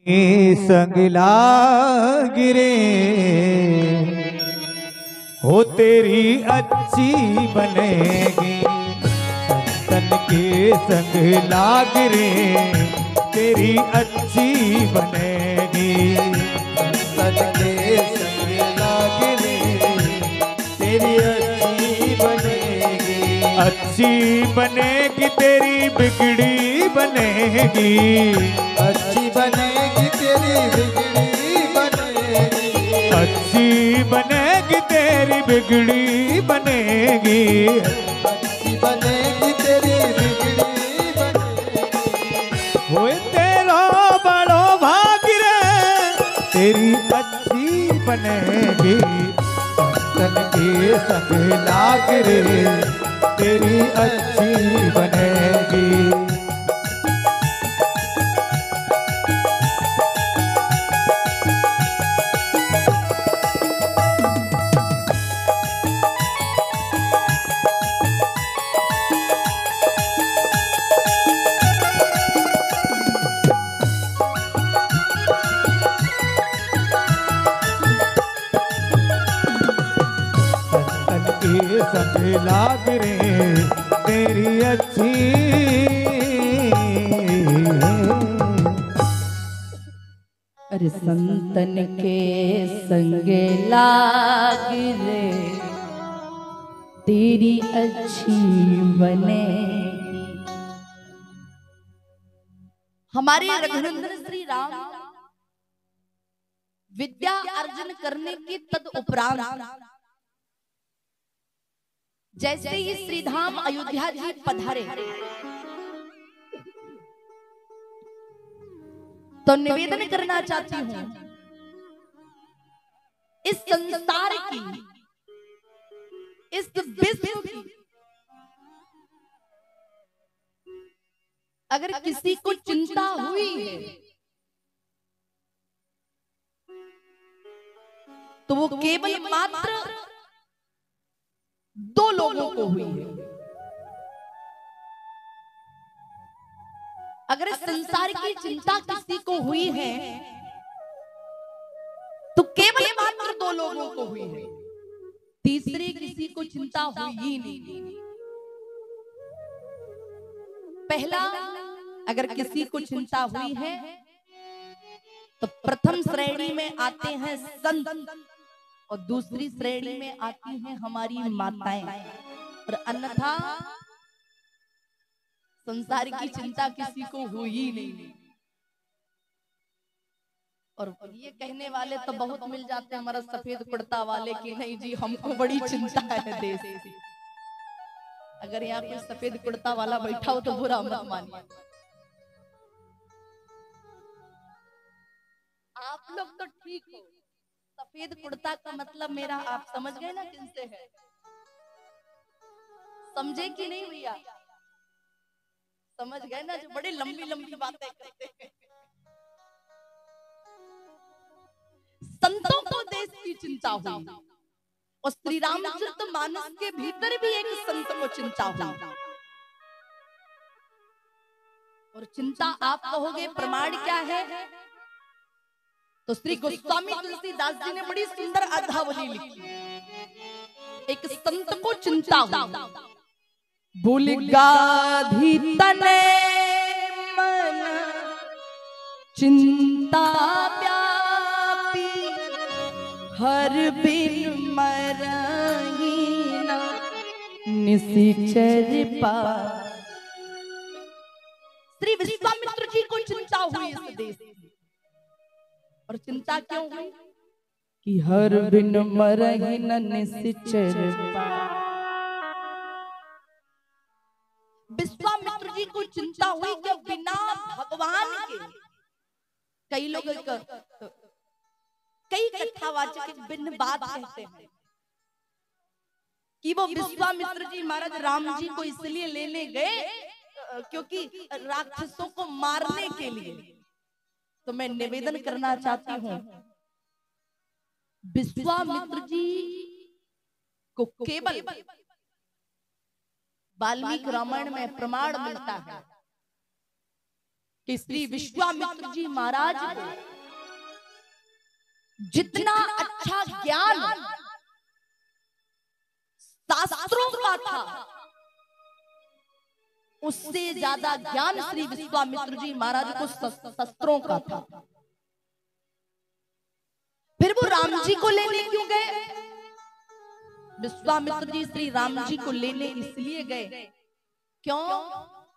संग लागिरे हो तेरी अच्छी बनेगी। संतन के संग लागिरे तेरी अच्छी बनेगी। संतन के संग लागिरे तेरी अच्छी बनेगी। अच्छी बनेगी तेरी बिगड़ी बनेगी। अच्छी बनेगी तेरी बिगड़ी बनेगी। अच्छी बनेगी तेरी बिगड़ी बनेगी। अच्छी बनेगी तेरी बिगड़ी बनेगी। होए तेरा बड़ो भाग रे तेरी अच्छी बनेगी। संतन के संग लाग रे तेरी अच्छी बनेगी। संग लाग रे तेरी अच्छी। अरे संतन के संग लाग रे तेरी अच्छी बने। हमारे रघुनंदन श्री राम विद्या अर्जन करने के तद उपरांत जैसे ही श्रीधाम अयोध्या जी पधारे तो निवेदन करना चाहती हूं, इस संसार की, इस विश्व की अगर किसी को चिंता हुई है तो वो केवल मात्र दो लोगों को हुई है। अगर संसार की चिंता किसी को हुई है तो केवल मात्र दो लोगों को हुई है, तीसरे किसी को चिंता हुई ही नहीं। पहला, अगर किसी को चिंता हुई है तो प्रथम श्रेणी में आते हैं संत और दूसरी श्रेणी में आती हैं हमारी माताएं, और अन्यथा संसार की चिंता किसी को हुई ही नहीं। और ये कहने वाले तो बहुत मिल जाते हैं हमारा सफेद कुर्ता वाले कि नहीं जी हमको बड़ी चिंता है देश की। अगर यहाँ कोई सफेद कुर्ता वाला बैठा हो तो बुरा मत मानिए। आप लोग तो ठीक हो, सफेद कुर्ता का मतलब मेरा आप समझ गए ना किनसे है, समझे कि नहीं भैया? समझ गए ना, जो बड़ी लंबी लंबी बातें करते हैं। संतों को देश की चिंता हुई और श्री रामचरित मानस के भीतर भी एक संत को चिंता हुई। और चिंता आप कहोगे प्रमाण क्या है, तो श्री गोस्वामी तुलसीदास जी ने बड़ी सुंदर अध्यावली लिखी। एक संत को चिंता हुई, भूल गाधी तने मन चिंता व्यापी हर बिन मरही न निशिचर पा। श्री विश्वामित्र जी को चिंता हुई इस देश की, और चिंता क्यों हुई कि हर बिन मरही न निशिचर पा। विश्वामित्र जी को चिंता हुई कि बिना भगवान के, कई लोग कई कथावाचक भिन्न बात कहते हैं कि वो विश्वामित्र जी महाराज राम जी को इसलिए लेने गए क्योंकि राक्षसों को मारने के लिए। तो मैं निवेदन करना चाहती हूं, विश्वामित्र जी को केवल वाल्मीकि रामायण में प्रमाण मिलता है कि श्री विश्वामित्र जी महाराज को जितना अच्छा ज्ञान शास्त्रों का था, उससे ज्यादा ज्ञान श्री विश्वामित्र जी महाराज को शस्त्रों का था। फिर वो राम जी को लेने क्यों गए? विश्वामित्र जी श्री राम जी को लेने इसलिए गए, क्यों?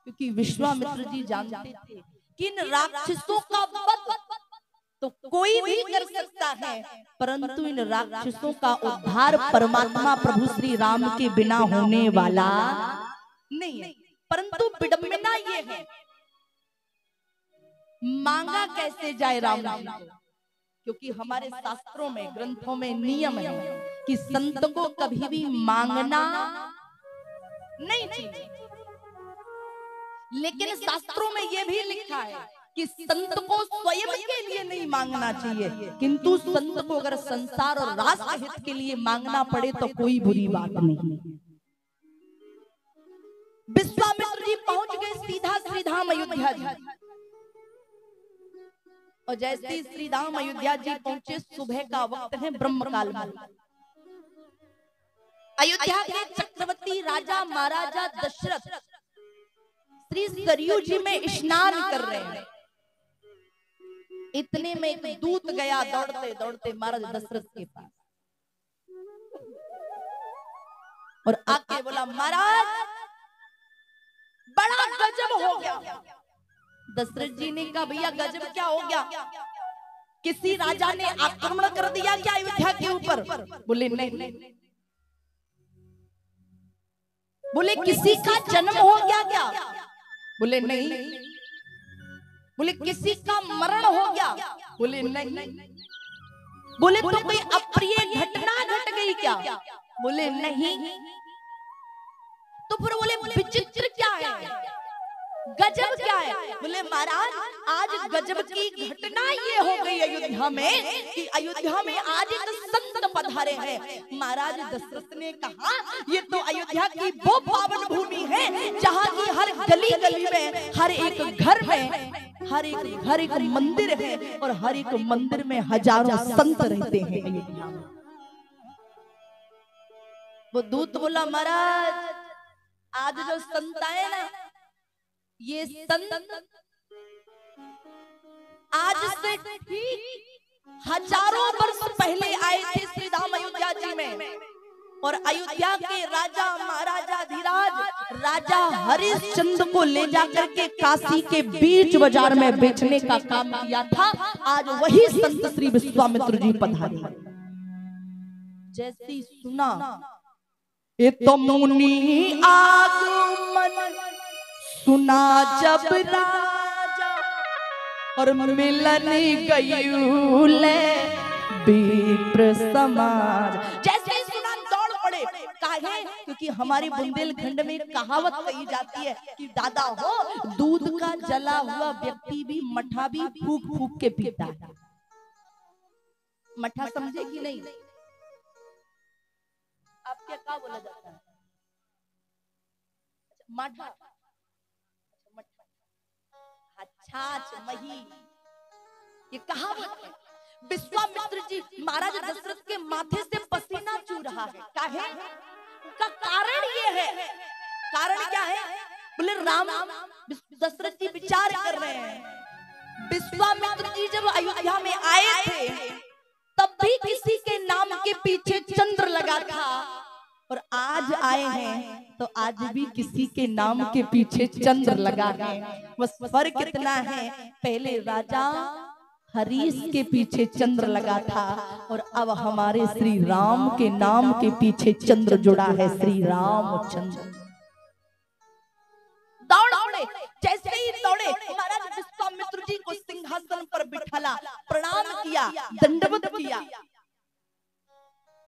क्योंकि विश्वामित्र जी जानते थे कि इन राक्षसों का वध तो कोई भी कर सकता है, परंतु इन राक्षसों का उद्धार परमात्मा प्रभु श्री राम के बिना होने वाला नहीं है। परंतु विडंबना ये है, मांगा कैसे जाए राम जी को? क्योंकि हमारे शास्त्रों में, ग्रंथों में नियम है कि संत को कभी भी मांगना नहीं चाहिए। लेकिन शास्त्रों में यह भी लिखा है कि संत को स्वयं के लिए नहीं मांगना चाहिए, किंतु संत को अगर संसार और राष्ट्र हित के लिए मांगना पड़े तो कोई बुरी बात नहीं। विश्वामित्र जी पहुंच गए सीधा श्रीधाम अयोध्या जी, और जैसे ही श्रीधाम अयोध्या जी पहुंचे, सुबह का वक्त है, ब्रह्मकाल में अयोध्या के चक्रवर्ती राजा महाराजा दशरथ श्री सरयू जी में स्नान कर रहे हैं। इतने में एक दूत गया दौड़ते दौड़ते महाराज दशरथ के पास, और आके बोला, महाराज बड़ा गजब हो गया। दशरथ जी ने कहा, भैया गजब क्या हो गया? किसी राजा ने आक्रमण कर दिया क्या अयोध्या के ऊपर? बोले नहीं। बोले किसी का जन्म हो गया क्या? बोले नहीं। बोले किसी का मरण हो गया? बोले नहीं। बोले तो कोई अप्रिय घटना घट गई क्या? बोले नहीं। तो फिर बोले विचित्र क्या है, गजब क्या है? बोले महाराज आज गजब की घटना ये हो गई अयोध्या में कि अयोध्या में आज एक संत पधारे हैं। महाराज दशरथ ने कहा, ये तो अयोध्या की वो पावन भूमि है जहाँ की हर गली गली में, हर एक घर में, हर एक मंदिर है, और हर एक मंदिर में हजारों संत रहते हैं अयोध्या में। वो दूत बोला, महाराज आज जो संत आए ना, ये संत आज से ठीक हजारों वर्ष पहले आए थे श्रीधाम अयोध्या जी में, और अयोध्या के राजा महाराजा धीराज राजा हरिश्चंद्र को ले जाकर के काशी के बीच बाजार में बेचने का काम किया था। आज वही संत श्री विश्वामित्र जी पधारे। जैसी सुना ये तो मुनि आगमन, सुना जब राजा और मिलन गयुले विप्र समाज। जैसे ही सुना दौड़ पड़े। काहे? क्योंकि हमारे बुंदेलखंड में कहावत कही जाती है कि दादा हो, दूध का जला हुआ व्यक्ति भी मठा भी फूक फूक के पीता है। मठा समझे कि नहीं? आपके क्या बोला जाता है? मठा, छाछ, मही, ये कहावत है। विश्वामित्र जी महाराज दशरथ के माथे से पसीना चू रहा है। काहे? उसका कारण ये है। कारण क्या है? बोले राम, दशरथ जी विचार कर रहे हैं, विश्वामित्र जी जब अयोध्या में आए थे तब भी किसी के नाम के पीछे चंद्र लगा था, और आज आए हैं तो आज भी किसी के नाम के पीछे चंद्र लगा है। बस फर्क इतना है, पहले राजा हरीश के पीछे चंद्र लगा था, और अब हमारे श्री राम के नाम के पीछे चंद्र जुड़ा है, श्री रामचंद्र। दौड़े, जैसे ही दौड़े महाराज विश्वामित्र जी को सिंहासन पर बिठाला, प्रणाम किया, दंडवत किया।